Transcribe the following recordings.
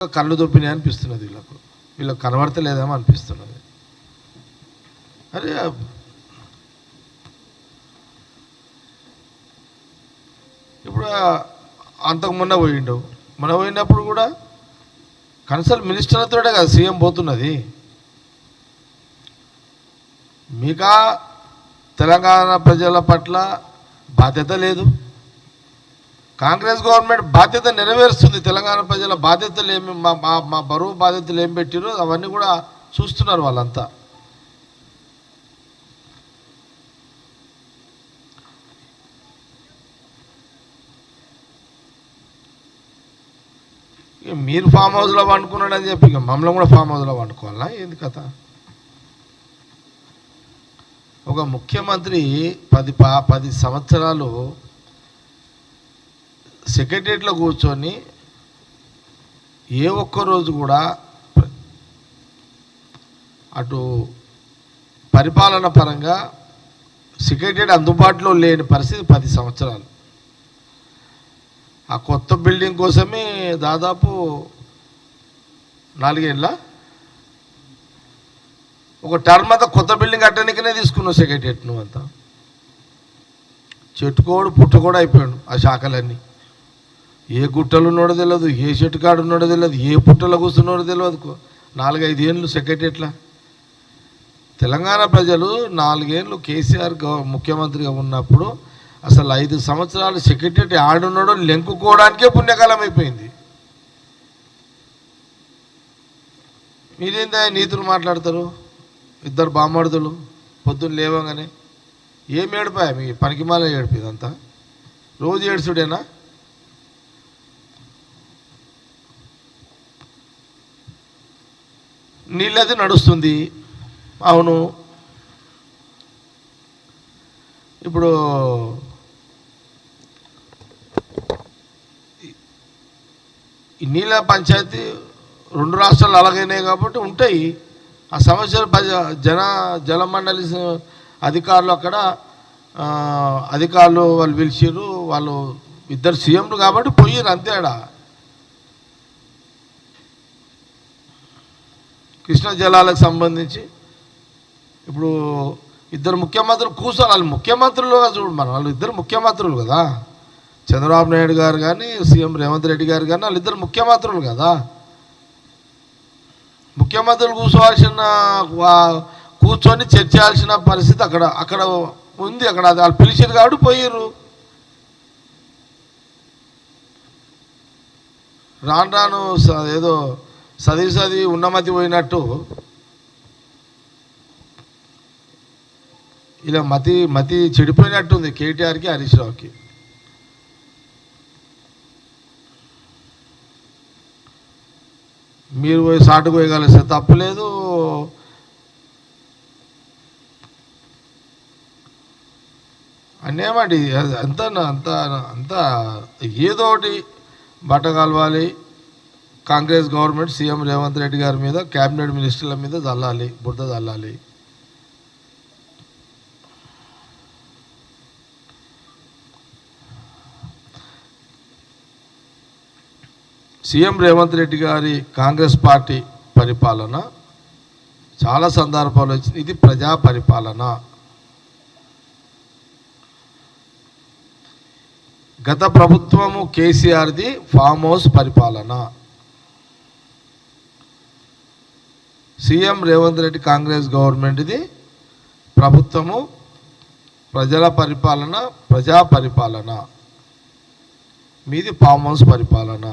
కళ్ళు దొప్పినాయి అనిపిస్తున్నది. వీళ్ళకు కనబడతలేదేమో అనిపిస్తున్నది. అరే ఇప్పుడు అంతకు మొన్న పోయినప్పుడు కూడా కన్సల్ట్ మినిస్టర్లతోటే కదా సీఎం పోతున్నది. మీకా తెలంగాణ ప్రజల పట్ల బాధ్యత లేదు. కాంగ్రెస్ గవర్నమెంట్ బాధ్యత నెరవేరుస్తుంది. తెలంగాణ ప్రజల బాధ్యతలు ఏమి మా బరువు బాధ్యతలు ఏం పెట్టిరో అవన్నీ కూడా చూస్తున్నారు వాళ్ళంతా. మీరు ఫామ్ హౌస్లో వండుకున్నాడని చెప్పి ఇక మమ్మల్ని కూడా ఫామ్ హౌస్లో వండుకోవాలా ఏంది కథ? ఒక ముఖ్యమంత్రి 10 సంవత్సరాలు సెక్రటరియట్లో కూర్చొని ఏ ఒక్కరోజు కూడా అటు పరిపాలన పరంగా సెక్రటరియట్ అందుబాటులో లేని పరిస్థితి 10 సంవత్సరాలు. ఆ కొత్త బిల్డింగ్ కోసమే దాదాపు 4 ఏళ్ళ ఒక టర్మ్ అంతా కొత్త బిల్డింగ్ కట్టడానికనే తీసుకున్నావు సెక్రటరియట్. నువ్వంతా చెట్టుకోడు పుట్టకోడు అయిపోయాడు. ఆ శాఖలన్నీ ఏ గుట్టలు ఉన్నాడో తెలియదు, ఏ చెట్టు కాడు ఉన్నాడో తెలియదు, ఏ పుట్టలో కూర్చున్నాడో తెలియదు. 4-5 ఏళ్ళు సెక్రటరియట్లా. తెలంగాణ ప్రజలు 4 ఏళ్ళు కేసీఆర్ ముఖ్యమంత్రిగా ఉన్నప్పుడు అసలు 5 సంవత్సరాలు సెక్రటరియట్ ఆడున్నాడో లెంకుకోవడానికే పుణ్యకాలం అయిపోయింది. మీరేందా నీతులు మాట్లాడతారు? ఇద్దరు బామ్మర్దులు పొద్దున్న లేవగానే ఏం ఏడిపాయా? మీ పనికిమాల ఏడిపి ఇదంతా రోజు ఏడుచుడేనా? నీళ్ళది నడుస్తుంది. అవును, ఇప్పుడు ఈ నీళ్ళ పంచాయతీ 2 రాష్ట్రాలు అలాగైనాయి కాబట్టి ఉంటాయి ఆ సమస్యలు. జలమండలి అధికారులు అక్కడ అధికారులు వాళ్ళు పిలిచిర్రు. వాళ్ళు 2 సీఎంలు కాబట్టి పోయిర్రు అంతే. ఆడ కృష్ణా జలాలకు సంబంధించి ఇప్పుడు 2 ముఖ్యమంత్రులు కూర్చొని వాళ్ళు ముఖ్యమంత్రులుగా చూడు. వాళ్ళు 2 ముఖ్యమంత్రులు కదా. చంద్రబాబు నాయుడు గారు కానీ సీఎం రేవంత్ రెడ్డి గారు కానీ వాళ్ళు 2 ముఖ్యమంత్రులు కదా. ముఖ్యమంత్రులు కూర్చొని చర్చించాల్సిన పరిస్థితి అక్కడ ఉంది. అక్కడ వాళ్ళు పిలిచారు కాబట్టి పోయిర్రు. రాను ఏదో చదివి ఉన్నమతి పోయినట్టు ఇలా మతి చెడిపోయినట్టుంది కేటీఆర్కి హరీష్ రావుకి. మీరు పోయి సాటుకు పోయగలిస్తే తప్పులేదు. అన్నేమండి అంతా ఏదో ఒకటి బట్ట కలవాలి. కాంగ్రెస్ గవర్నమెంట్ సీఎం రేవంత్ రెడ్డి గారి మీద క్యాబినెట్ మినిస్టర్ల మీద చల్లాలి, బురద చల్లాలి. సీఎం రేవంత్ రెడ్డి గారి కాంగ్రెస్ పార్టీ పరిపాలన చాలా సందర్భాలు వచ్చింది. ఇది ప్రజా పరిపాలన. గత ప్రభుత్వము కేసీఆర్ది ఫామ్ హౌస్ పరిపాలన. సీఎం రేవంత్ రెడ్డి కాంగ్రెస్ గవర్నమెంట్ది ప్రభుత్వము ప్రజల పరిపాలన, ప్రజా పరిపాలన. మీది ఫామ్ హౌస్ పరిపాలన.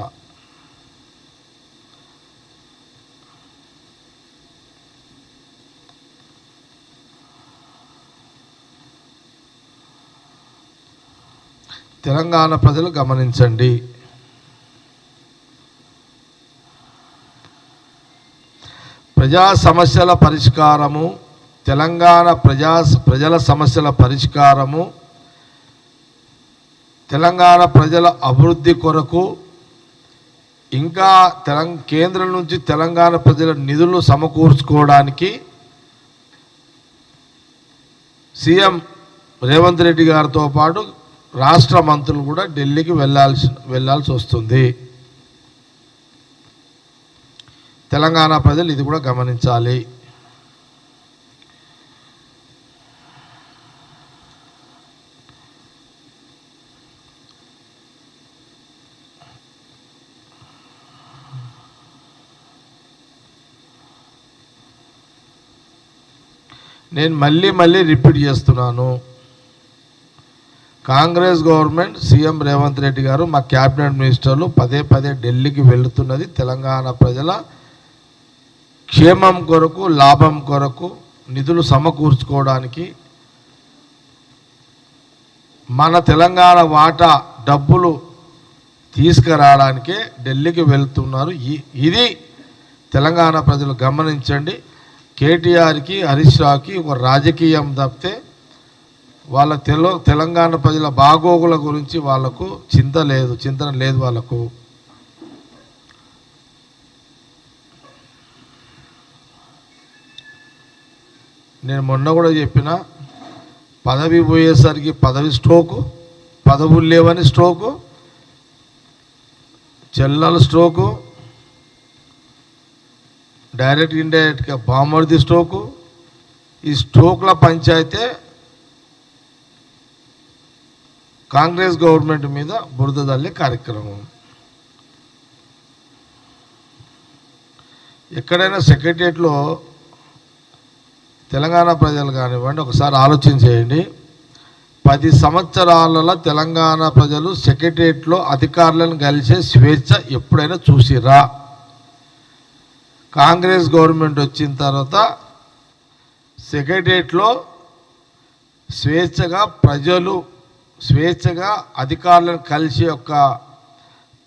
తెలంగాణ ప్రజలు గమనించండి. ప్రజా సమస్యల పరిష్కారము, తెలంగాణ ప్రజల సమస్యల పరిష్కారము, తెలంగాణ ప్రజల అభివృద్ధి కొరకు ఇంకా కేంద్రం నుంచి తెలంగాణ ప్రజల నిధులు సమకూర్చుకోవడానికి సీఎం రేవంత్ రెడ్డి గారితో పాటు రాష్ట్ర మంత్రులు కూడా ఢిల్లీకి వెళ్ళాల్సి వస్తుంది. తెలంగాణ ప్రజలు ఇది కూడా గమనించాలి. నేను మళ్ళీ రిపీట్ చేస్తున్నాను, కాంగ్రెస్ గవర్నమెంట్ సీఎం రేవంత్ రెడ్డి గారు మా క్యాబినెట్ మినిస్టర్లు పదే ఢిల్లీకి వెళుతున్నది తెలంగాణ ప్రజల క్షేమం కొరకు, లాభం కొరకు, నిధులు సమకూర్చుకోవడానికి, మన తెలంగాణ వాటా డబ్బులు తీసుకురావడానికే ఢిల్లీకి వెళ్తున్నారు. ఇది తెలంగాణ ప్రజలు గమనించండి. కేటీఆర్కి, హరీష్ రావుకి ఒక రాజకీయం తప్పితే వాళ్ళ తెలంగాణ ప్రజల బాగోగుల గురించి వాళ్ళకు చింతన లేదు వాళ్ళకు. నేను మొన్న కూడా చెప్పిన, పదవి పోయేసరికి పదవి స్ట్రోకు, పదవులు లేవని స్ట్రోకు, చెల్లెల స్ట్రోకు, డైరెక్ట్ ఇండైరెక్ట్గా బామర్ది స్ట్రోకు. ఈ స్ట్రోక్ల పంచాయతే కాంగ్రెస్ గవర్నమెంట్ మీద బురద జల్లే కార్యక్రమం. ఎక్కడైనా సెక్రటరియట్లో తెలంగాణ ప్రజలు కానివ్వండి, ఒకసారి ఆలోచన చేయండి. 10 సంవత్సరాలలో తెలంగాణ ప్రజలు సెక్రటరియట్లో అధికారులను కలిసే స్వేచ్ఛ ఎప్పుడైనా చూసిరా? కాంగ్రెస్ గవర్నమెంట్ వచ్చిన తర్వాత సెక్రటరియట్లో స్వేచ్ఛగా అధికారులను కలిసే యొక్క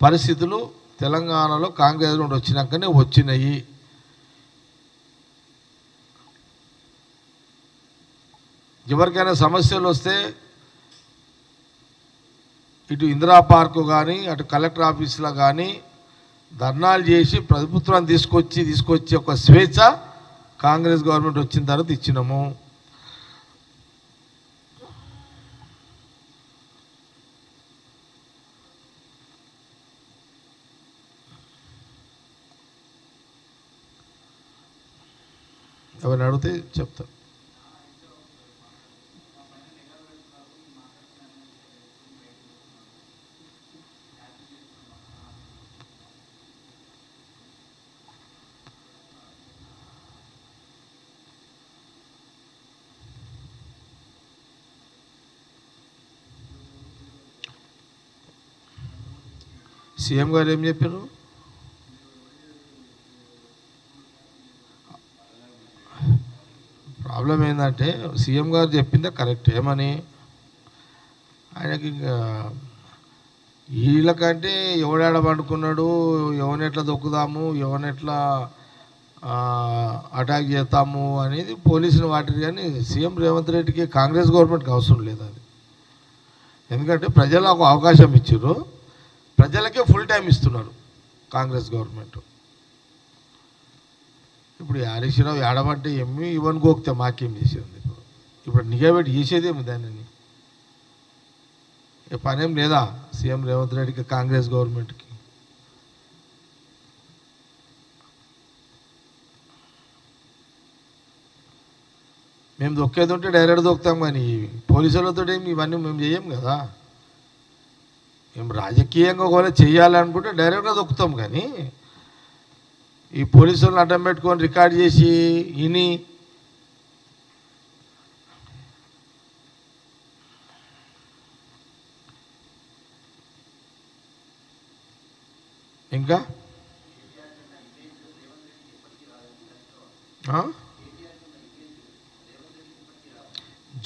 పరిస్థితులు తెలంగాణలో కాంగ్రెస్ నుండి వచ్చినాకనే వచ్చినాయి. ఎవరికైనా సమస్యలు వస్తే ఇటు ఇందిరా పార్కు కానీ, అటు కలెక్టర్ ఆఫీసులో కానీ ధర్నాలు చేసి ప్రభుత్వాన్ని తీసుకొచ్చి ఒక స్వేచ్ఛ కాంగ్రెస్ గవర్నమెంట్ వచ్చిన తర్వాత ఇచ్చినాము. ఎవరిని అడిగితే చెప్తాను. సీఎం గారు ఏం చెప్పారు? ప్రాబ్లం ఏంటంటే సీఎం గారు చెప్పిందే కరెక్ట్. ఏమని, ఆయనకి వీళ్ళకంటే ఎవడాడ పండుకున్నాడు, ఎవరినెట్లా దొక్కుదాము, ఎవరినెట్లా అటాక్ చేస్తాము అనేది పోలీసులు వాటిని, కానీ సీఎం రేవంత్ రెడ్డికి కాంగ్రెస్ గవర్నమెంట్కి అవసరం లేదు అది. ఎందుకంటే ప్రజలకు అవకాశం ఇచ్చారు, ప్రజలకే ఫుల్ టైం ఇస్తున్నారు కాంగ్రెస్ గవర్నమెంట్. ఇప్పుడు హరీష్ రావు ఏడమంటే ఏమి ఇవన్నీ గోకితే మాకేం చేసేది? ఇప్పుడు నిఘాబెట్టి చేసేదేమి దానిని? పనేం లేదా సీఎం రేవంత్ రెడ్డికి, కాంగ్రెస్ గవర్నమెంట్కి? మేము దొక్కేది ఉంటే డైరెక్ట్ దొక్కుతాం, కానీ పోలీసులతో ఇవన్నీ మేము చేయం కదా. మేము రాజకీయంగా కూడా చేయాలనుకుంటే డైరెక్ట్గా దొక్కుతాం, కానీ ఈ పోలీసులను అడ్డం పెట్టుకొని రికార్డ్ చేసి ఇని ఇంకా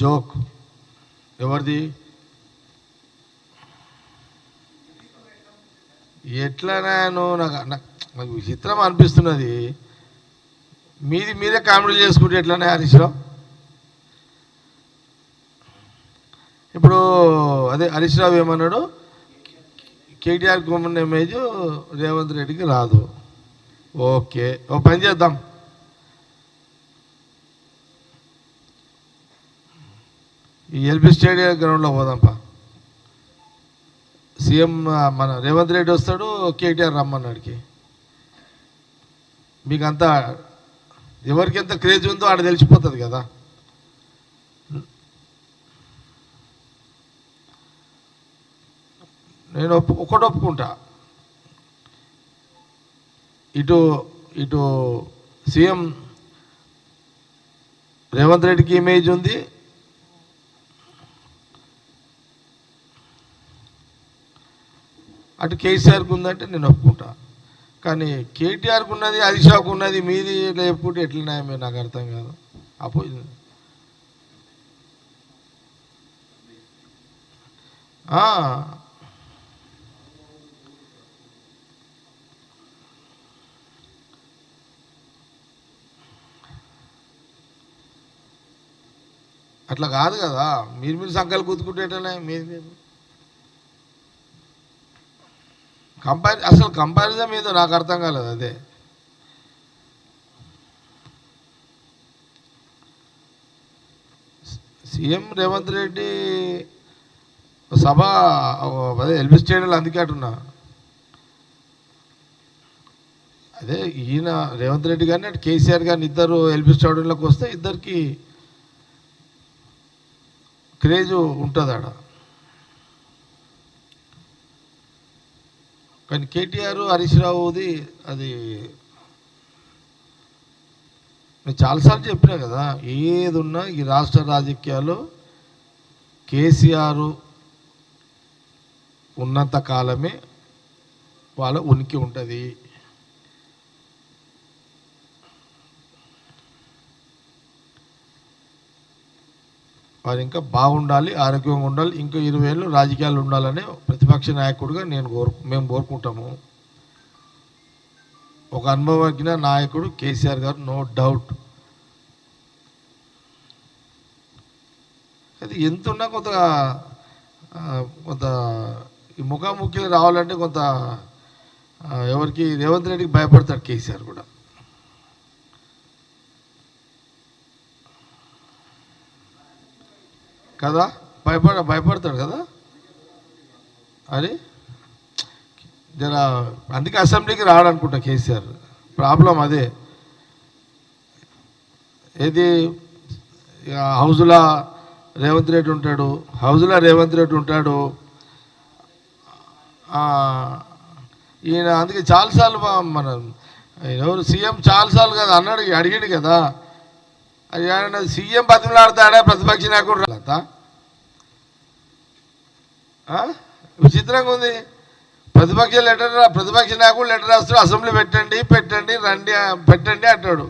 జోక్ ఎవరిది? ఎట్లనే నాకు విచిత్రం అనిపిస్తున్నది. మీరే కామెడీ చేసుకుంటే ఎట్లనే హరీష్ రావు? ఇప్పుడు అదే హరీష్ రావు ఏమన్నాడు, కేటీఆర్ గవర్నమెంట్ ఇమేజ్ రేవంత్ రెడ్డికి రాదు. ఓకే, ఓ పని చేద్దాం, ఈ ఎల్బీ స్టేడియం గ్రౌండ్లో పోదాంపా. సీఎం మన రేవంత్ రెడ్డి వస్తాడు, కేటీఆర్ రమ్మన్నాడికి మీకు అంతా ఎవరికి ఎంత క్రేజ్ ఉందో ఆడ తెలిసిపోతుంది కదా. నేను ఒకటి ఒప్పుకుంటా, ఇటు ఇటు సీఎం రేవంత్ రెడ్డికి ఇమేజ్ ఉంది, అటు కేసీఆర్కి ఉందంటే నేను ఒప్పుకుంటా. కానీ కేటీఆర్కి ఉన్నది, హరీష్ రావుకు ఉన్నది, మీది లేకపోతే ఎట్లున్నాయో మీరు నాకు అర్థం కాదు. అపోజిట్ అట్లా కాదు కదా, మీరు సంఖ్యలు గుర్తుకుంటేటనే మీరు అసలు కంపారిజన్ మీద నాకు అర్థం కాలేదు. అదే సీఎం రేవంత్ రెడ్డి సభ అదే ఎల్బీ స్టేడియంలో అందుకే అంటున్నా. అదే ఈయన రేవంత్ రెడ్డి కానీ అటు కేసీఆర్ కానీ ఇద్దరు ఎల్బీ స్టేడియంలోకి వస్తే ఇద్దరికి క్రేజ్ ఉంటుంది ఆడ. కానీ కేటీఆర్ హరీష్ రావుది అది నేను చాలాసార్లు చెప్పినా కదా, ఏది ఉన్నా ఈ రాష్ట్ర రాజకీయాల్లో కేసీఆర్ ఉన్నంత కాలమే వాళ్ళ ఉనికి ఉంటుంది. వారు ఇంకా బాగుండాలి, ఆరోగ్యంగా ఉండాలి, ఇంకా 20 ఏళ్ళు రాజకీయాలు ఉండాలని ప్రతిపక్ష నాయకుడిగా మేము కోరుకుంటాము. ఒక అనుభవజ్ఞ నాయకుడు కేసీఆర్ గారు, నో డౌట్. అది ఎంత ఉన్నా కొంత ఈ ముఖాముఖిలు రావాలంటే కొంత ఎవరికి రేవంత్ రెడ్డికి భయపడతాడు కేసీఆర్ కూడా. కదా భయపడతాడు కదా. అది జర అందుకే అసెంబ్లీకి రావాలనుకుంటా కేసీఆర్. ప్రాబ్లం అదే. ఏది హౌజ్లో రేవంత్ రెడ్డి ఉంటాడు, ఈయన అందుకే చాలాసార్లు మన ఎవరు సీఎం చాలాసార్లు కదా అన్నాడు, అడిగాడు కదా. అది సీఎం బతిమలాడతాడా ప్రతిపక్ష నాయకుడు రాత? విచిత్రంగా ఉంది. ప్రతిపక్ష నాయకుడు లెటర్ రాస్తాడు, అసెంబ్లీ పెట్టండి రండి అంటాడు.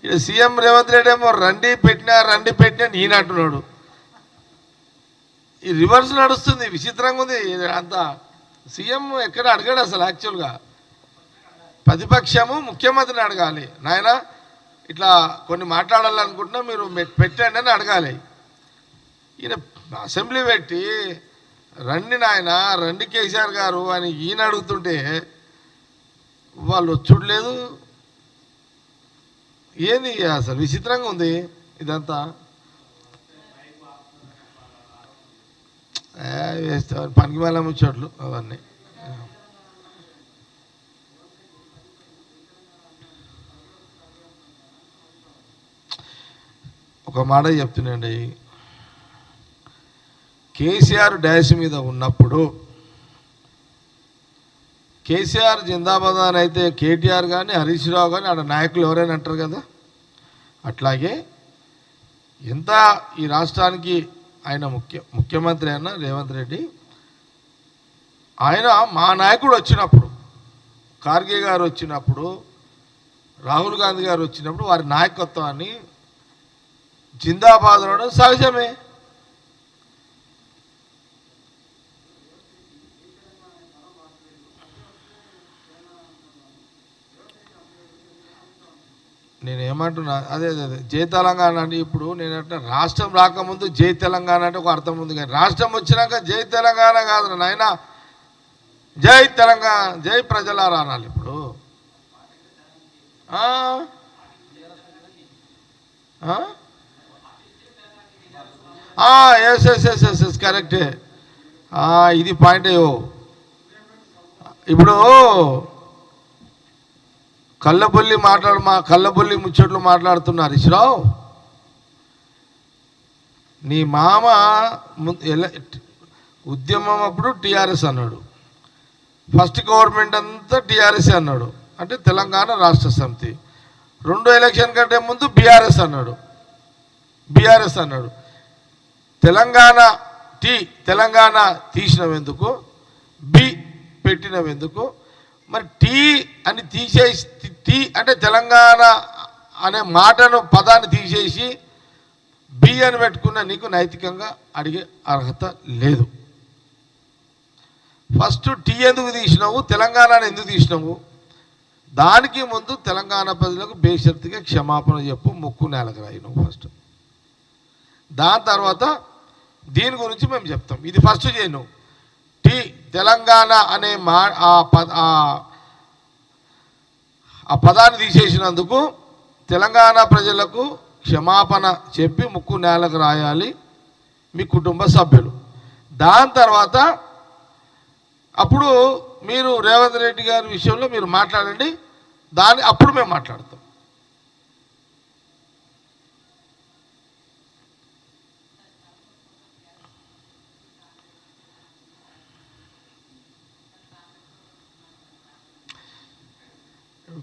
ఇక సీఎం రేవంత్ రెడ్డి ఏమో రండి పెట్టినా ఈయన అంటున్నాడు. ఈ రివర్స్ నడుస్తుంది, విచిత్రంగా ఉంది అంతా. సీఎం ఎక్కడ అడగాడు అసలు. యాక్చువల్గా ప్రతిపక్షము ముఖ్యమంత్రిని అడగాలి, నాయన ఇట్లా కొన్ని మాట్లాడాలనుకుంటున్నా మీరు పెట్టండి అని అడగాలి. ఈయన అసెంబ్లీ పెట్టి రండి కేసీఆర్ గారు అని ఈయన అడుగుతుంటే వాళ్ళు వచ్చుడు లేదు. ఏంది అసలు విచిత్రంగా ఉంది ఇదంతా. వేస్తారు పనికి మేళ ముచ్చట్లు అవన్నీ. ఒక మాట చెప్తున్నాండి, కేసీఆర్ డాష్ మీద ఉన్నప్పుడు కేసీఆర్ జిందాబాద్ అని అయితే కేటీఆర్ కానీ హరీష్ రావు కానీ ఆడ నాయకులు ఎవరైనా అంటారు కదా. అట్లాగే ఎంత ఈ రాష్ట్రానికి ఆయన ముఖ్యమంత్రి అయినా రేవంత్ రెడ్డి, ఆయన మా నాయకుడు వచ్చినప్పుడు, ఖార్గే గారు వచ్చినప్పుడు, రాహుల్ గాంధీ గారు వచ్చినప్పుడు వారి నాయకత్వాన్ని జిందాబాద్ అనడం సహజమే. నేనేమంటున్నా అదే జై తెలంగాణ అంటే, ఇప్పుడు నేనంటే రాష్ట్రం రాకముందు జై తెలంగాణ అంటే ఒక అర్థం ఉంది, కానీ రాష్ట్రం వచ్చినాక జై తెలంగాణ కాదు నాయన, జై తెలంగాణ, జై ప్రజలారా అనాలి. ఇప్పుడు ఎస్ కరెక్టే. ఇది పాయింట్. ఇప్పుడు కళ్ళబొల్లి ముచ్చట్లు మాట్లాడుతున్నారు హరీశ్రావు. నీ మామ ఉద్యమం అప్పుడు టీఆర్ఎస్ అన్నాడు, ఫస్ట్ గవర్నమెంట్ అంతా టీఆర్ఎస్ అన్నాడు, అంటే తెలంగాణ రాష్ట్ర సమితి. రెండో ఎలక్షన్ కంటే ముందు బీఆర్ఎస్ అన్నాడు. తెలంగాణ తీసినవెందుకు, బి పెట్టినవెందుకు? మరి టీ అని తీసేసి, టీ అంటే తెలంగాణ అనే పదాన్ని తీసేసి బి అని పెట్టుకున్న నీకు నైతికంగా అడిగే అర్హత లేదు. ఫస్ట్ టీ ఎందుకు తీసినావు, తెలంగాణను ఎందుకు తీసినావు? దానికి ముందు తెలంగాణ ప్రజలకు బేషరతుగా క్షమాపణ చెప్పు, ముక్కు నేలకు రాయి నువ్వు ఫస్ట్. దాని తర్వాత దీని గురించి మేము చెప్తాం. ఇది ఫస్ట్ చేయను. తెలంగాణ అనే ఆ పదాన్ని తీసేసినందుకు తెలంగాణ ప్రజలకు క్షమాపణ చెప్పి ముక్కు నేలకు రాయాలి మీ కుటుంబ సభ్యులు. దాని తర్వాత అప్పుడు మీరు రేవంత్ రెడ్డి గారి విషయంలో మీరు మాట్లాడండి, అప్పుడు మేము మాట్లాడతాం.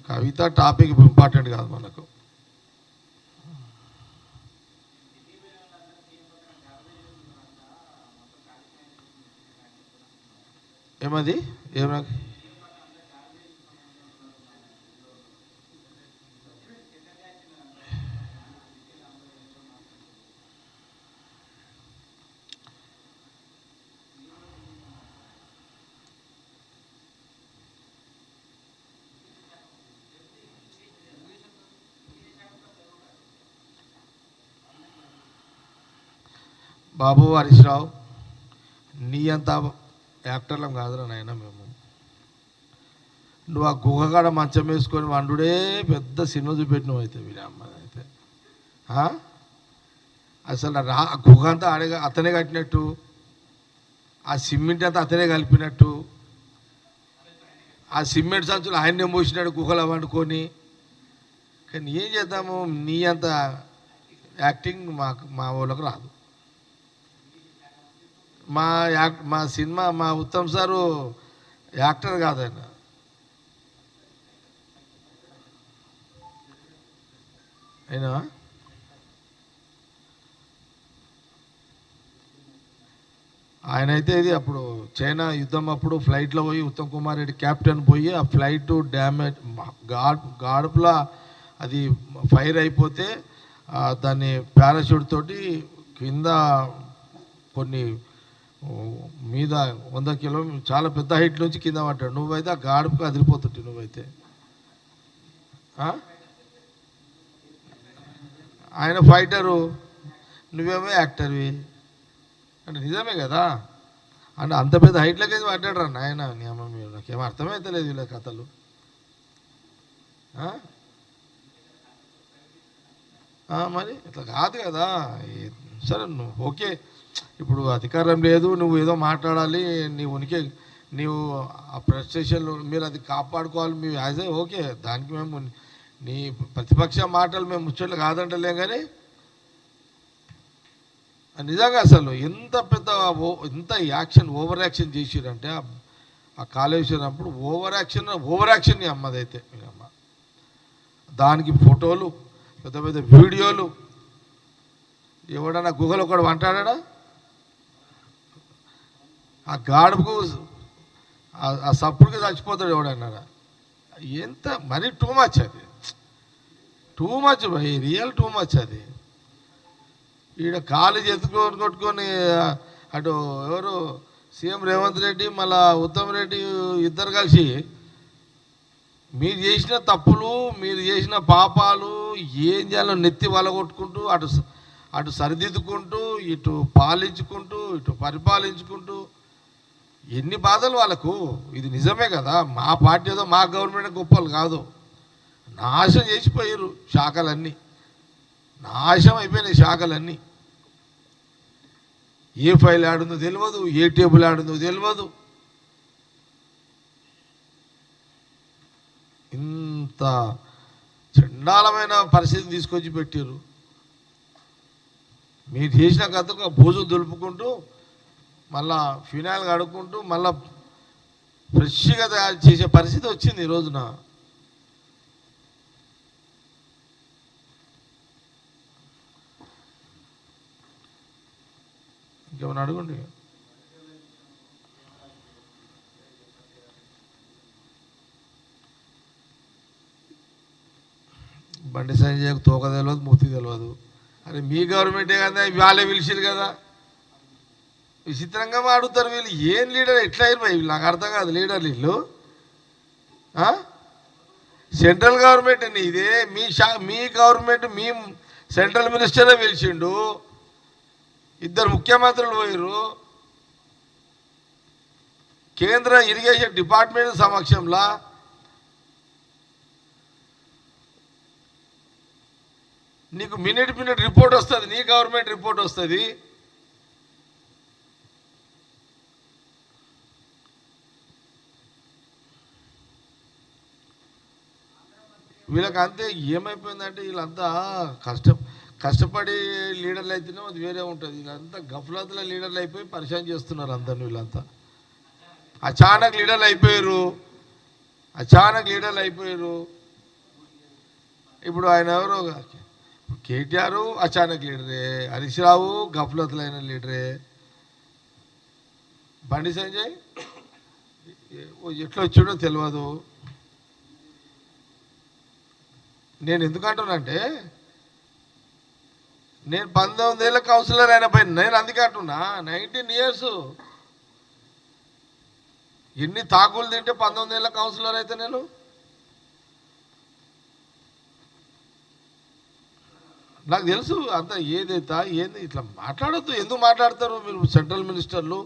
కవిత టాపిక్ ఇంపార్టెంట్ కాదు మనకు. ఏమది బాబు హరీశ్రావు, నీ అంత యాక్టర్లం కాదురా నాయన మేము. నువ్వు ఆ గుహకాడ మంచం వేసుకొని వండుడే పెద్ద సినిమా చూపెట్టినవు అయితే వీరి అమ్మ అయితే. అసలు ఆ గుహ అంతా అతనే కట్టినట్టు, ఆ సిమెంట్ అంతా అతనే కలిపినట్టు, ఆ సిమెంట్ సంచులు ఆయన్నే మోసినాడు గుహలో వండుకొని. కానీ ఏం చేద్దాము, నీ అంత యాక్టింగ్ మా వాళ్ళకు రాదు. మా సినిమా మా ఉత్తమ్ సారు యాక్టర్ కాదన్న, అయినా ఆయనైతే ఇది అప్పుడు చైనా యుద్ధం అప్పుడు ఫ్లైట్లో పోయి ఉత్తమ్ కుమార్ రెడ్డి క్యాప్టెన్ పోయి ఆ ఫ్లైట్ డ్యామేజ్ గాడుపులా అది ఫైర్ అయిపోతే దాన్ని పారాషూట్ తోటి కింద కొన్ని మీద 100 కిలోమీటర్ చాలా పెద్ద హైట్ నుంచి కింద పడ్డాడు. నువ్వైతే ఆ గాడుపుకు అదిరిపోతుంటే నువ్వైతే. ఆయన ఫైటరు, నువ్వేమో యాక్టర్వి అంటే నిజమే కదా. అంటే అంత పెద్ద హైట్లకి అయితే పడ్డాడు రా నాయన. నీ అమ్మ మీరు నాకేమో అర్థమైతే లేదు వీళ్ళ కథలు. మరి ఇట్లా కాదు కదా. సరే నువ్వు ఓకే, ఇప్పుడు అధికారం లేదు, నువ్వు ఏదో మాట్లాడాలి, నీ ఉనికి నీవు ఆ ప్రెస్టేషన్లు మీరు అది కాపాడుకోవాలి, మీ యాజ్ ఏ ఓకే. దానికి మేము నీ ప్రతిపక్ష మాటలు మేము ముచ్చట్లు కాదంటలేం. కానీ నిజంగా అసలు ఎంత ఓవర్ యాక్షన్ చేసిరంటే ఆ కాళేశ్వరం అప్పుడు ఓవర్ యాక్షన్ అమ్మదైతే అమ్మ. దానికి ఫోటోలు, పెద్ద పెద్ద వీడియోలు. ఎవడన్నా గుహలో ఒకడు వంటాడా, ఆ గాడుపుకు ఆ సప్పుడుకి చచ్చిపోతాడు ఎవడన్నాడా. ఎంత మరీ టూ మచ్ అది, టూ మచ్ భయ్, రియల్ టూ మచ్ అది. ఈడ కాలు కొట్టుకొని అటు ఎవరు సీఎం రేవంత్ రెడ్డి మళ్ళా ఉత్తమ్ రెడ్డి ఇద్దరు కలిసి మీరు చేసిన తప్పులు, మీరు చేసిన పాపాలు ఏం చేయాలో నెత్తి వలగొట్టుకుంటూ అటు సరిదిద్దుకుంటూ ఇటు పాలించుకుంటూ ఇటు పరిపాలించుకుంటూ ఎన్ని బాధలు వాళ్ళకు. ఇది నిజమే కదా, మా పార్టీ ఏదో మా గవర్నమెంట్ గొప్పలు కాదు. నాశనం చేసిపోయారు శాఖలన్నీ, నాశనం అయిపోయినాయి శాఖలన్నీ. ఏ ఫైల్ ఆడుందో తెలియదు, ఏ టేబుల్ ఆడుందో తెలియదు. ఎంత చండాలమైన పరిస్థితి తీసుకొచ్చి పెట్టారు. మీరు చేసిన కథకు భూజు దులుపుకుంటూ మళ్ళా ఫినాయిల్ కడుక్కుంటూ మళ్ళా ఫ్రెష్గా తయారు చేసే పరిస్థితి వచ్చింది ఈ రోజున. ఇంకేమైనా అడగండి. బండి సంజయ్కు తోక తెలియదు, మూర్తి తెలియదు. అరే మీ గవర్నమెంటే కదా, వాళ్ళే పిలిచిరు కదా. విచిత్రంగా అడుగుతారు వీళ్ళు. ఏం లీడర్ ఎట్లా అయ్యారు వీళ్ళు? నాకు అర్థం కాదు. లీడర్లు వీళ్ళు సెంట్రల్ గవర్నమెంట్ అండి ఇదే. మీ గవర్నమెంట్ మీ సెంట్రల్ మినిస్టరే పిలిచిండు, ఇద్దరు ముఖ్యమంత్రులు పోయారు, కేంద్ర ఇరిగేషన్ డిపార్ట్మెంట్ సమక్షంలో. నీకు మినిట్ రిపోర్ట్ వస్తుంది, నీ గవర్నమెంట్ రిపోర్ట్ వస్తుంది. వీళ్ళకి అంతే. ఏమైపోయిందంటే వీళ్ళంతా కష్టపడి లీడర్లు అయితేనే అది వేరే ఉంటుంది. వీళ్ళంతా గఫ్లతుల లీడర్లు అయిపోయి పరిచయం చేస్తున్నారు అందరిని. వీళ్ళంతా అచానక్ లీడర్లు అయిపోయారు. ఇప్పుడు ఆయన ఎవరు, కేటీఆర్ అచానక్ లీడరే, హరీష్ రావు గఫ్లతులైన లీడరే, బండి సంజయ్ ఎట్లా వచ్చాడో తెలియదు. నేను ఎందుకంటున్నానంటే నేను 19 ఏళ్ళ కౌన్సిలర్ అయిన పైన నేను అందుకే అంటున్నా. 19 years ఎన్ని తాకులు తింటే 19 ఏళ్ళ కౌన్సిలర్ అయితే నేను. నాకు తెలుసు అంత ఏదైతే ఏంది. ఇట్లా మాట్లాడద్దు. ఎందుకు మాట్లాడతారు మీరు? సెంట్రల్ మినిస్టర్లు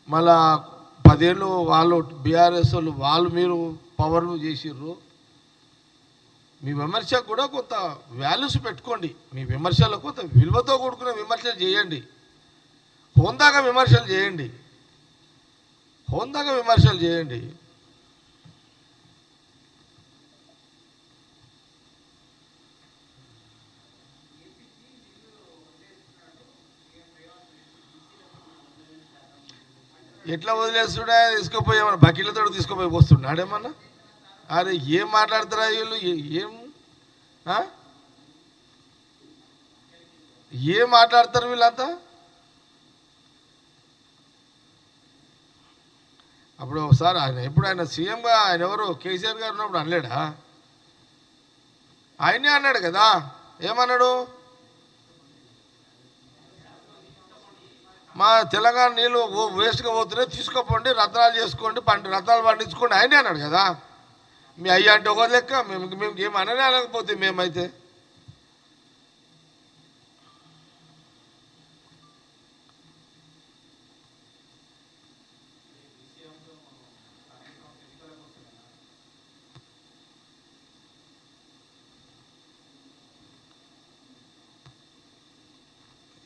మళ్ళా 10 ఏళ్ళు వాళ్ళు బీఆర్ఎస్ వాళ్ళు మీరు పవర్ చేసిర్రు. మీ విమర్శకు కూడా కొంత వాల్యూస్ పెట్టుకోండి. మీ విమర్శలో కొంత విలువతో కూడుకున్న విమర్శలు చేయండి. హోందాగా విమర్శలు చేయండి. ఎట్లా వదిలేస్తున్నా తీసుకుపోయి ఏమన్నా బకెట్లతో తీసుకుపోయి పోస్తున్నాడేమన్నా. అరే ఏం మాట్లాడతారా వీళ్ళు? ఏం మాట్లాడతారు వీళ్ళంతా? అప్పుడు ఒకసారి ఆయన సీఎంగా ఆయన ఎవరు కేసీఆర్ గారు ఉన్నప్పుడు అనలేడా? ఆయనే అన్నాడు కదా. ఏమన్నాడు? మా తెలంగాణ నీళ్ళు వేస్ట్గా పోతున్నాయి, తీసుకోపోండి, రత్నాలు చేసుకోండి, రత్నాలు పండించుకోండి ఆయనే అన్నాడు కదా. మీ అయ్య అంటే ఒక లెక్క, మేము ఏం అనలేకపోతే మేమైతే.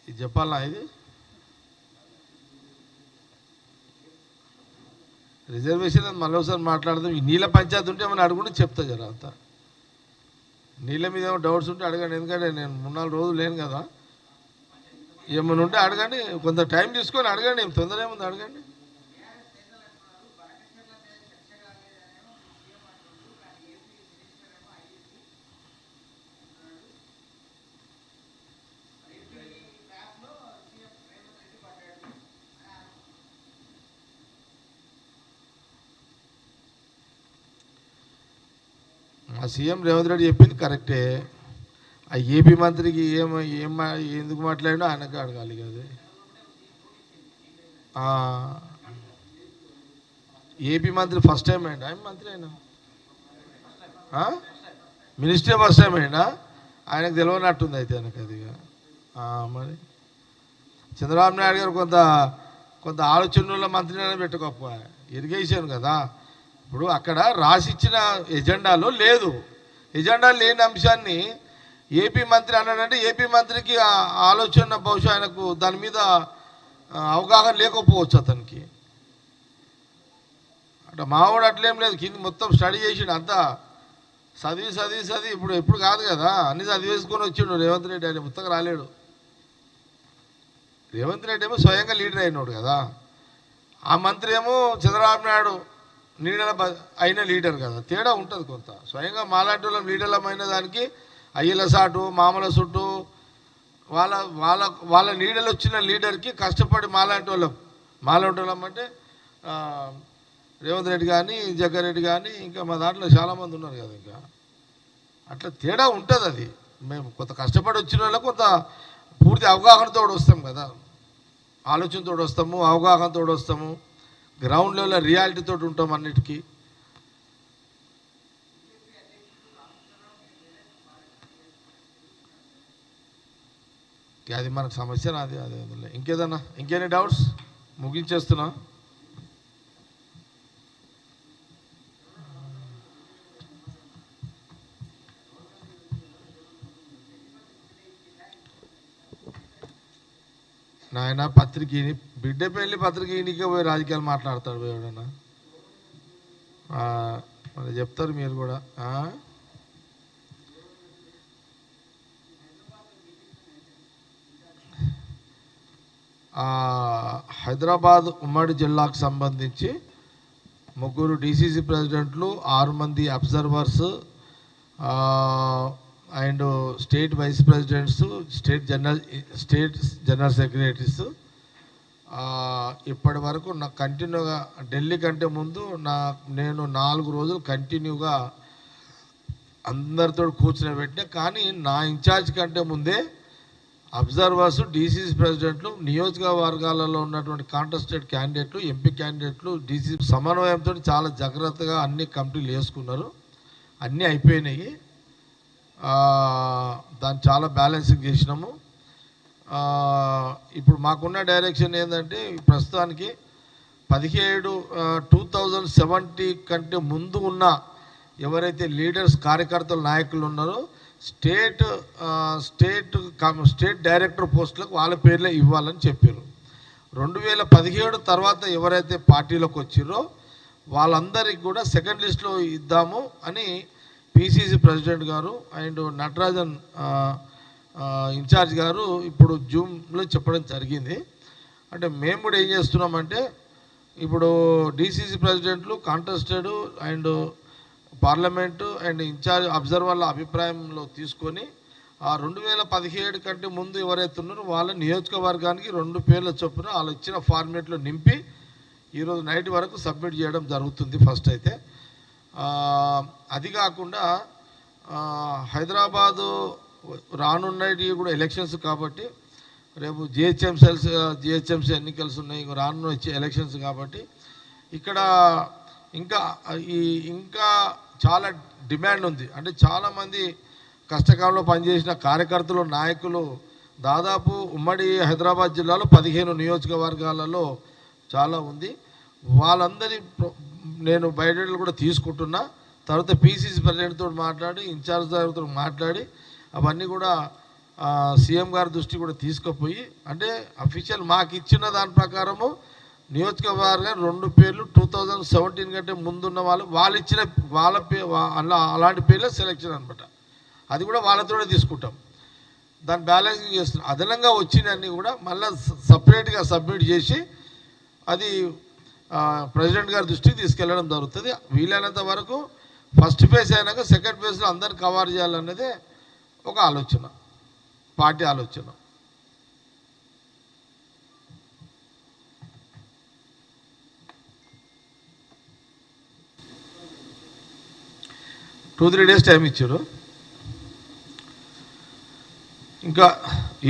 ఇది చెప్పాలా? ఇది రిజర్వేషన్ మళ్ళీ ఒకసారి మాట్లాడదాం. ఈ నీళ్ళ పంచాయతీ ఉంటే ఏమైనా అడుగుంటే చెప్తా జర. అంతా నీళ్ళ మీద ఏమో డౌట్స్ ఉంటే అడగండి. ఎందుకంటే నేను 3-4 రోజులు లేను కదా. ఏమైనా ఉంటే అడగండి. కొంత టైం తీసుకొని అడగండి. ఏం తొందర ఏముంది, అడగండి. ఆ సీఎం రేవంత్ రెడ్డి చెప్పింది కరెక్టే. ఆ ఏపీ మంత్రికి ఎందుకు మాట్లాడినో ఆయనకు అడగాలి కదా. ఏపీ మంత్రి ఫస్ట్ టైం అయిందా? ఆయన మంత్రి అయినా మినిస్ట్రీ ఫస్ట్ టైం అయినా ఆయనకు తెలియనట్టుంది అయితే ఆయనకు అది. మరి చంద్రబాబు నాయుడు గారు కొంత ఆలోచనల మంత్రిని పెట్టుకోకపో. ఇరిగేషన్ కదా. ఇప్పుడు అక్కడ రాసిచ్చిన ఎజెండాలో లేదు. ఎజెండా లేని అంశాన్ని ఏపీ మంత్రి అన్నాడంటే ఏపీ మంత్రికి ఆలోచన బహుశా ఆయనకు దాని మీద అవగాహన లేకపోవచ్చు అతనికి. అంటే మావాడు అట్లేం లేదు, కింద మొత్తం స్టడీ చేసిండు అంతా. చదివి ఇప్పుడు కాదు కదా, అన్ని చదివేసుకొని వచ్చిండు రేవంత్ రెడ్డి. ఆయన పుస్తకం రాలేడు. రేవంత్ రెడ్డి ఏమో స్వయంగా లీడర్ అయినాడు కదా. ఆ మంత్రి ఏమో చంద్రబాబు నాయుడు నీడల అయిన లీడర్ కదా. తేడా ఉంటుంది కొంత. స్వయంగా మాలాంటి వాళ్ళం లీడర్లమైన దానికి అయ్యల సాటు మామల చుట్టూ వాళ్ళ వాళ్ళ వాళ్ళ నీడలు వచ్చిన లీడర్కి కష్టపడి మాలాంటి వాళ్ళం అంటే రేవంత్ రెడ్డి కానీ జగ్గారెడ్డి కానీ ఇంకా మా దాంట్లో చాలామంది ఉన్నారు కదా. ఇంకా అట్లా తేడా ఉంటుంది. అది మేము కొంత కష్టపడి వచ్చిన వాళ్ళకి కొంత పూర్తి అవగాహనతో వస్తాం కదా, ఆలోచనతో వస్తాము, అవగాహనతో వస్తాము, గ్రౌండ్ లెవెల్ రియాలిటీతో ఉంటాం అన్నిటికీ. అది మనకు సమస్య నాది. అదే ఇంకేదన్నా ఇంకేany డౌట్స్? ముగించేస్తున్నా. నాయన పత్రికని బిడ్డ పెళ్ళి పత్రికీనికే పోయి రాజకీయాలు మాట్లాడతాడు ఎవడన్నా. మరి చెప్తారు మీరు కూడా. హైదరాబాద్ ఉమ్మడి జిల్లాకు సంబంధించి 3 డీసీసీ ప్రెసిడెంట్లు, 6 మంది observers and state vice presidents, state general secretaries ఇప్పటి వరకు నాకు కంటిన్యూగా ఢిల్లీ కంటే ముందు నేను 4 రోజులు కంటిన్యూగా అందరితో కూర్చుని పెట్టినా. కానీ నా ఇన్ఛార్జ్ కంటే ముందే అబ్జర్వర్స్, డీసీసీ ప్రెసిడెంట్లు, నియోజకవర్గాలలో ఉన్నటువంటి కాంటెస్టెడ్ క్యాండిడేట్లు, ఎంపీ క్యాండిడేట్లు డీసీసీ సమన్వయంతో చాలా జాగ్రత్తగా అన్ని కమిటీలు వేసుకున్నారు. అన్నీ అయిపోయినాయి. దాన్ని చాలా బ్యాలెన్సింగ్ చేసినాము. ఇప్పుడు మాకున్న డైరెక్షన్ ఏంటంటే ప్రస్తుతానికి 2070 కంటే ముందు ఉన్న ఎవరైతే లీడర్స్, కార్యకర్తలు, నాయకులు ఉన్నారో స్టేట్ డైరెక్టర్ పోస్టులకు వాళ్ళ పేర్లే ఇవ్వాలని చెప్పారు. 2017 తర్వాత ఎవరైతే పార్టీలోకి వచ్చిర్రో వాళ్ళందరికీ కూడా సెకండ్ లిస్ట్లో ఇద్దాము అని పిసిసి ప్రెసిడెంట్ గారు అండ్ నటరాజన్ ఇన్ఛార్జ్ గారు ఇప్పుడు జూమ్లో చెప్పడం జరిగింది. అంటే మేము కూడా ఏం చేస్తున్నామంటే ఇప్పుడు డీసీసీ ప్రెసిడెంట్లు contested and parliament and incharge అబ్జర్వర్ల అభిప్రాయంలో తీసుకొని ఆ 2017 కంటే ముందు ఎవరైతే ఉన్నారో వాళ్ళ నియోజకవర్గానికి 2 పేర్ల చొప్పున వాళ్ళు ఇచ్చిన ఫార్మేట్లో నింపి ఈరోజు నైట్ వరకు సబ్మిట్ చేయడం జరుగుతుంది ఫస్ట్ అయితే. అది కాకుండా హైదరాబాదు రానున్నవి కూడా ఎలక్షన్స్ కాబట్టి రేపు జిహెచ్ఎంసీ ఎన్నికలు ఉన్నాయి, రానున్న వచ్చే ఎలక్షన్స్ కాబట్టి ఇక్కడ ఇంకా చాలా డిమాండ్ ఉంది. అంటే చాలామంది కష్టకాలంలో పనిచేసిన కార్యకర్తలు, నాయకులు దాదాపు ఉమ్మడి హైదరాబాద్ జిల్లాలో 15 నియోజకవర్గాలలో చాలా ఉంది. వాళ్ళందరి నేను బయోడేటాలు కూడా తీసుకుంటున్నా. తర్వాత పిసిసి ప్రెసిడెంట్తో మాట్లాడి, ఇన్ఛార్జ్ గారితో మాట్లాడి అవన్నీ కూడా సీఎం గారి దృష్టి కూడా తీసుకుపోయి, అంటే అఫీషియల్ మాకు ఇచ్చిన దాని ప్రకారము నియోజకవర్గం 2 పేర్లు 2017 కంటే ముందున్న వాళ్ళు ఇచ్చిన అలాంటి పేర్లే సెలెక్షన్ అనమాట. అది కూడా వాళ్ళతోనే తీసుకుంటాం. దాన్ని బ్యాలెన్సింగ్ చేస్తున్నాం. అదనంగా వచ్చినవన్నీ కూడా మళ్ళీ సపరేట్గా సబ్మిట్ చేసి అది ప్రెసిడెంట్ గారి దృష్టికి తీసుకెళ్ళడం జరుగుతుంది. వీలైనంత వరకు ఫస్ట్ ఫేజ్ అయినాక సెకండ్ ఫేజ్లో అందరిని కవర్ చేయాలన్నదే ఒక ఆలోచన, పార్టీ ఆలోచన. టూ 3 days టైం ఇచ్చారు. ఇంకా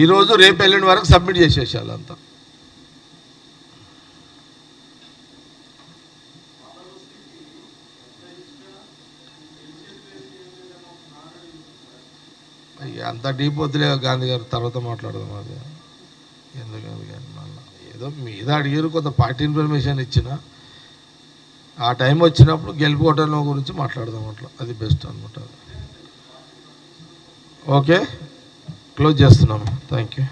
ఈరోజు రేపు ఎల్లుండి వరకు సబ్మిట్ చేసేసారు అంతా. అంత డీప్ వద్దులే గాంధీ గారు, తర్వాత మాట్లాడదాం. అది ఎందుకంటే కానీ మళ్ళీ ఏదో మీద అడిగారు, కొంత పార్టీ ఇన్ఫర్మేషన్ ఇచ్చిన ఆ టైం వచ్చినప్పుడు గెలుపుకోవటం గురించి మాట్లాడదాం. అట్లా అది బెస్ట్ అనమాట. ఓకే, క్లోజ్ చేస్తున్నాము. Thank you.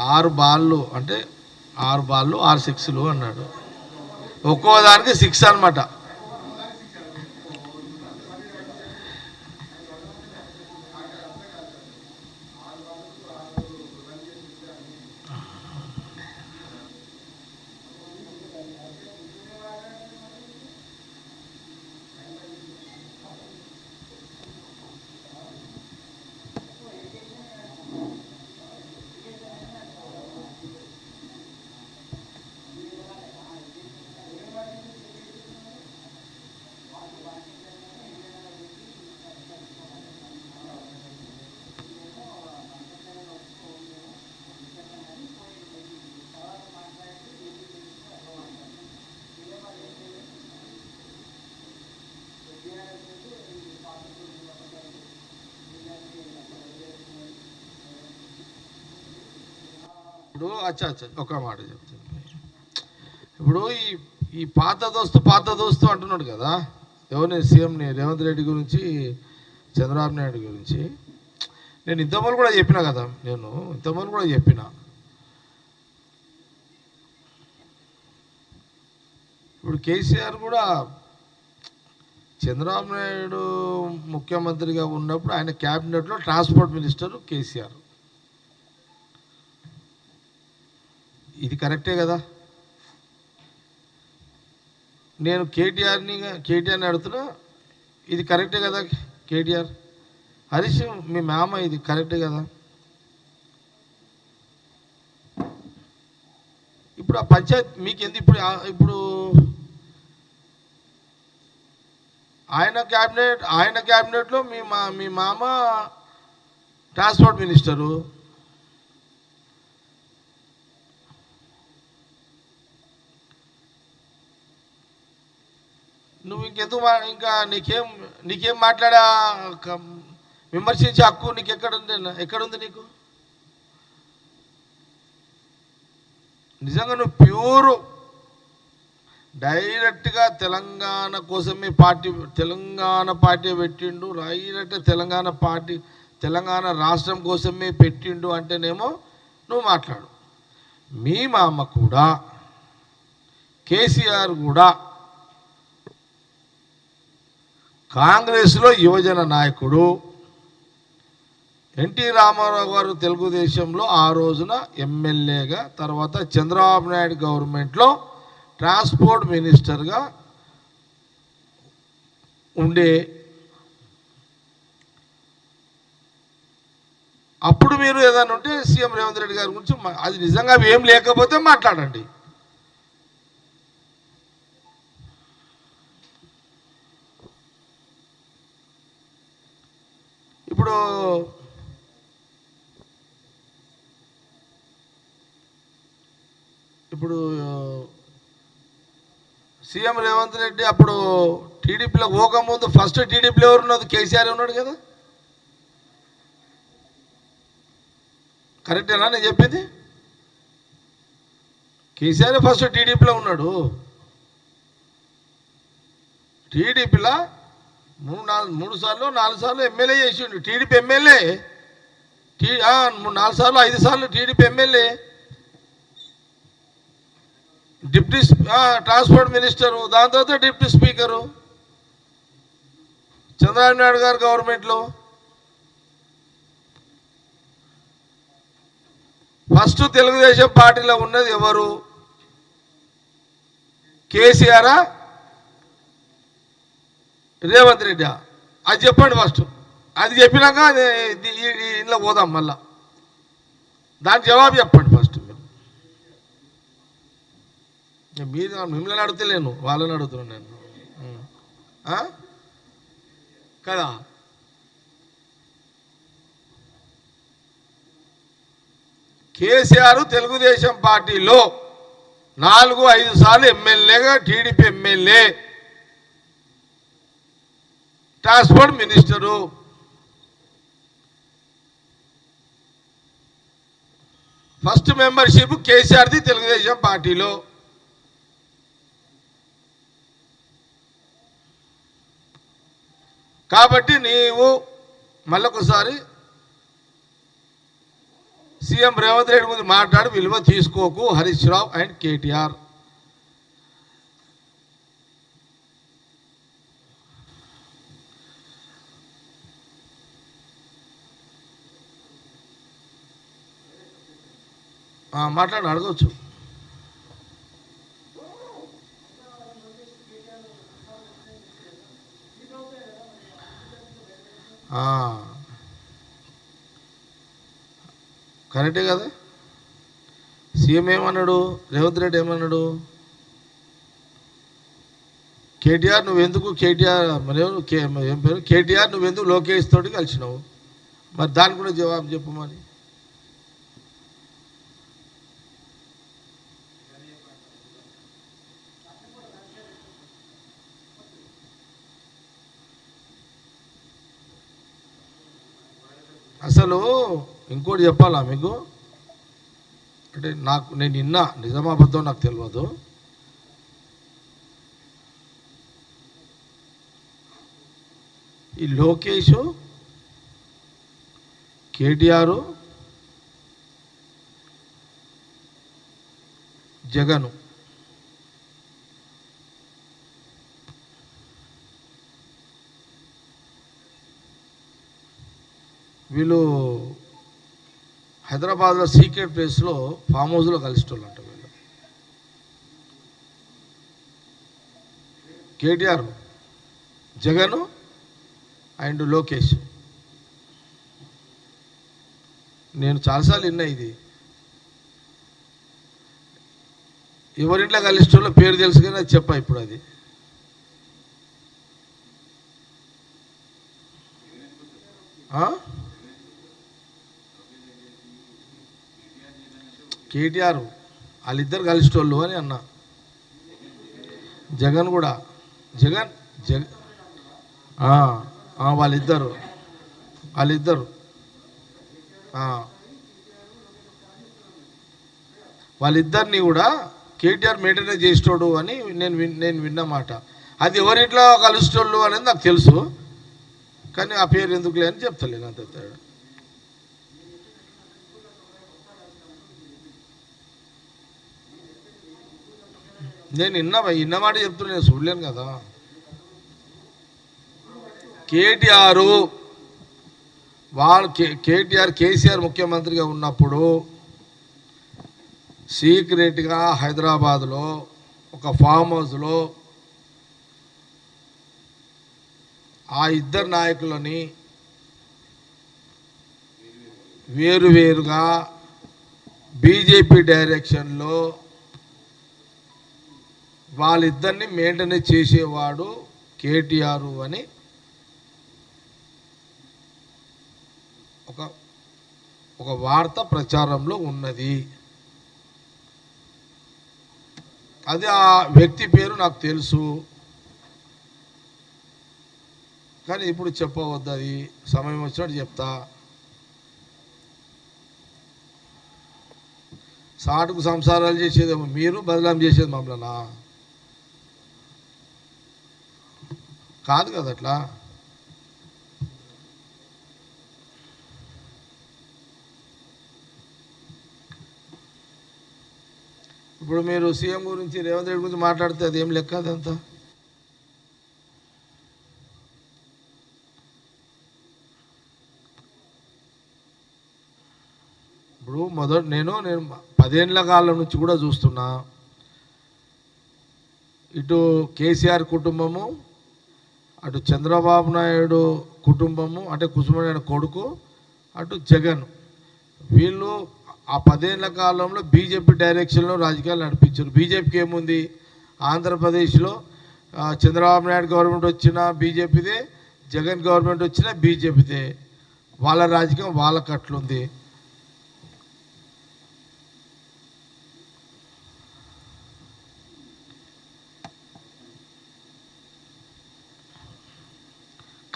6 బాళ్ళు అంటే 6 బాళ్ళు 6 సిక్స్లు అన్నాడు. ఒక్కో దానికి 6 అనమాట. ఇప్పుడు అచ్చా ఒక మాట చెప్తాను. ఇప్పుడు ఈ పాత దోస్తు అంటున్నాడు కదా, ఎవరిని సీఎంని రేవంత్ రెడ్డి గురించి, చంద్రబాబు నాయుడు గురించి. నేను ఇంతమంది కూడా చెప్పిన కదా, ఇప్పుడు కేసీఆర్ కూడా చంద్రబాబు నాయుడు ముఖ్యమంత్రిగా ఉన్నప్పుడు ఆయన క్యాబినెట్లో ట్రాన్స్పోర్ట్ మినిస్టర్ కేసీఆర్. ఇది కరెక్టే కదా. నేను కేటీఆర్ని అడుగుతున్నా, ఇది కరెక్టే కదా కేటీఆర్? హరీష్ మీ మామ, ఇది కరెక్టే కదా? ఇప్పుడు ఆ పంచాయత్ మీకు ఎందుకు? ఇప్పుడు ఆయన క్యాబినెట్లో మీ మామ ట్రాన్స్పోర్ట్ మినిస్టరు. నువ్వు ఇంకా నీకేం మాట్లాడా విమర్శించే హక్కు నీకు ఎక్కడుంది నీకు? నిజంగా నువ్వు ప్యూరు డైరెక్ట్గా తెలంగాణ కోసమే తెలంగాణ పార్టీ పెట్టిండు, డైరెక్ట్ తెలంగాణ రాష్ట్రం కోసమే పెట్టిండు అంటేనేమో నువ్వు మాట్లాడు. మీ మామ కూడా, కేసీఆర్ కూడా కాంగ్రెస్లో యువజన నాయకుడు. ఎన్టీ రామారావు గారు తెలుగుదేశంలో ఆ రోజున ఎమ్మెల్యేగా, తర్వాత చంద్రబాబు నాయుడు గవర్నమెంట్లో ట్రాన్స్పోర్ట్ మినిస్టర్గా ఉండే. అప్పుడు మీరు ఏదైనా ఉంటే సీఎం రేవంత్ రెడ్డి గారి గురించి, అది నిజంగా ఏం లేకపోతే మాట్లాడండి. ఇప్పుడు సీఎం రేవంత్ రెడ్డి అప్పుడు టీడీపీలో పోకముందు ఫస్ట్ టీడీపీలో ఎవరున్నది? కేసీఆర్ ఉన్నాడు కదా. కరెక్టేనా నేను చెప్పింది? కేసీఆర్ ఫస్ట్ టీడీపీలో ఉన్నాడు. టీడీపీలో 3 సార్లు 4 సార్లు ఎమ్మెల్యే చేసిండు. టీడీపీ ఎమ్మెల్యే 4 సార్లు 5 సార్లు TDP MLA, deputy transport minister, దాని తర్వాత డిప్యూటీ స్పీకరు చంద్రబాబు నాయుడు గారు గవర్నమెంట్లో. ఫస్ట్ తెలుగుదేశం పార్టీలో ఉన్నది ఎవరు? కేసీఆరా, రేవంత్ రెడ్డి? అది చెప్పండి ఫస్ట్. అది చెప్పినాక ఇంట్లో పోదాం మళ్ళా. దానికి జవాబు చెప్పండి ఫస్ట్. మీరు మిమ్మల్ని అడుగుతలేను, వాళ్ళని అడుగుతున్నాను నేను కదా. కేసీఆర్ తెలుగుదేశం పార్టీలో 4-5 సార్లు ఎమ్మెల్యేగా, TDP MLA, transport minister. First membership కేసీఆర్ది తెలుగుదేశం పార్టీలో. కాబట్టి నీవు మళ్ళొకసారి సీఎం రేవంత్ రెడ్డి గురించి మాట్లాడి విలువ తీసుకోకు హరీష్ రావు అండ్ కేటీఆర్. మాట్లాడి అడగవచ్చు. కరెక్టే కదా. సీఎం ఏమన్నాడు, రేవంత్ రెడ్డి ఏమన్నాడు, కేటీఆర్ నువ్వెందుకు ఏం పేరు కేటీఆర్ నువ్వెందుకు లోకేష్ తోటి కలిసినావు, మరి దానికి కూడా జవాబు చెప్పు. మరి అసలు ఇంకోటి చెప్పాలా మీకు, అంటే నేను నిన్న నిజామాబాద్తో నాకు తెలియదు. ఈ లోకేష్ కేటీఆర్ జగన్ వీళ్ళు హైదరాబాద్లో సీక్రెట్ ప్లేస్లో ఫామ్ హౌస్లో కలిసేటోళ్ళు అంట. వీళ్ళు కేటీఆర్, జగన్ అండ్ లోకేష్. నేను చాలాసార్లు విన్నా ఇది. ఎవరింట్లో కలిసేటోళ్ళ పేరు తెలుసు కానీ అది చెప్పా ఇప్పుడు. అది కేటీఆర్ వాళ్ళిద్దరు కలిసేటోళ్ళు అని అన్నా. జగన్ కూడా వాళ్ళిద్దరు వాళ్ళిద్దరిని కూడా కేటీఆర్ మెయింటైన్ చేసేటోడు అని నేను విన్నమాట. అది ఎవరింట్లో కలుసేటోళ్ళు అనేది నాకు తెలుసు, కానీ ఆ పేరు ఎందుకులే అని చెప్తలేను. అంత తేడా. నేను ఇన్నమాట చెప్తున్నా, నేను చూడలేను కదా. కేటీఆర్ కేసీఆర్ ముఖ్యమంత్రిగా ఉన్నప్పుడు సీక్రెట్గా హైదరాబాద్లో ఒక ఫామ్ హౌస్లో ఆ ఇద్దరు నాయకులని వేరువేరుగా బీజేపీ డైరెక్షన్లో వాళ్ళిద్దరిని మెయింటైన్ చేసేవాడు కేటీఆర్ అని ఒక వార్త ప్రచారంలో ఉన్నది. అది ఆ వ్యక్తి పేరు నాకు తెలుసు, కానీ ఇప్పుడు చెప్పవద్దు. అది సమయం వచ్చినట్టు చెప్తా. సాటుకు సంసారాలు చేసేదేమో మీరు, బదలాం చేసేది మమ్మల్ని కాదు కదా. అట్లా ఇప్పుడు మీరు సీఎం గురించి రేవంత్ రెడ్డి గురించి మాట్లాడితే అదేం లెక్క అదంతా. ఇప్పుడు నేను 10 ఏళ్ల కాలం నుంచి కూడా చూస్తున్నా, ఇటు కేసీఆర్ కుటుంబము, అటు చంద్రబాబు నాయుడు కుటుంబము, అంటే కుసుమనాయుడు కొడుకు, అటు జగన్, వీళ్ళు ఆ 10 ఏళ్ల కాలంలో బీజేపీ డైరెక్షన్లో రాజకీయాలు నడిపించారు. బీజేపీకి ఏముంది, ఆంధ్రప్రదేశ్లో చంద్రబాబు నాయుడు గవర్నమెంట్ వచ్చినా బీజేపీదే, జగన్ గవర్నమెంట్ వచ్చినా బీజేపీదే. వాళ్ళ రాజకీయం వాళ్ళకి అట్లుంది.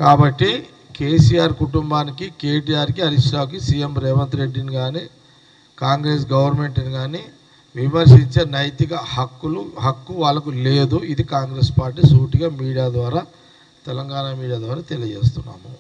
కాబట్టి కేసీఆర్ కుటుంబానికి, కేటీఆర్కి, హరీష్ రావుకి సీఎం రేవంత్ రెడ్డిని కానీ కాంగ్రెస్ గవర్నమెంట్ని కానీ విమర్శించే నైతిక హక్కు వాళ్ళకు లేదు. ఇది కాంగ్రెస్ పార్టీ సూటిగా మీడియా ద్వారా, తెలంగాణ మీడియా ద్వారా తెలియజేస్తున్నాము.